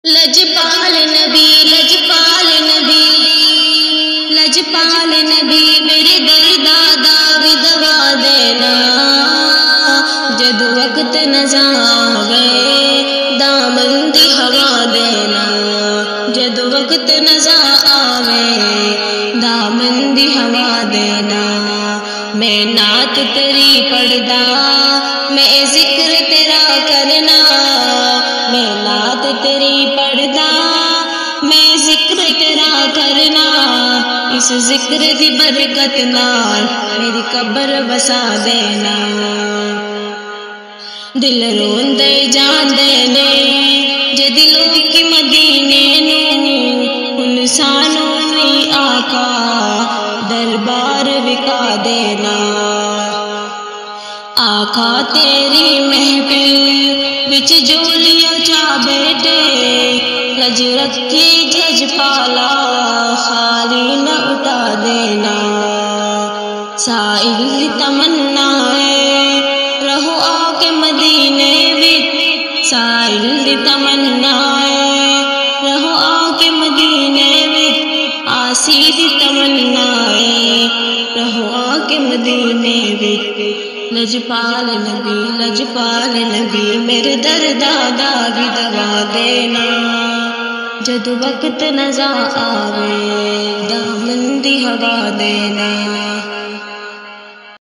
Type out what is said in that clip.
لجپال نبی لجپال نبی لجپال نبی میرے دردادا بھی دوا دینا جد وقت نہ آوے دامن دی ہوا دینا جد وقت نہ آوے دامن دی ہوا دینا میں نعت تیری پڑھدا میں ذکر تیرا کرنا میں نعت تیری پڑھدا میں ذکر تیرا کرنا اس ذکر دی برکت نال میری قبر بسا دینا دل روندے جاندے نے جے دلوں کی مدینے نو انسانوں نہیں آقا دربار وکا دینا آقا تیری محفل وچ جولیاں چا بیٹے لج رکھی جج پالا خالی نہ اٹھا دینا سائل دی تمنا ہے رہو آ کے مدینے وچ سائل دی تمنا ہے رہو آ کے مدینے وچ آسی دی تمنا ہے رہو آ کے مدینے وچ لجپال نبی میرے دردادا بھی دوا دینا جد وقت نہ آوے دامن دی ہوا دینا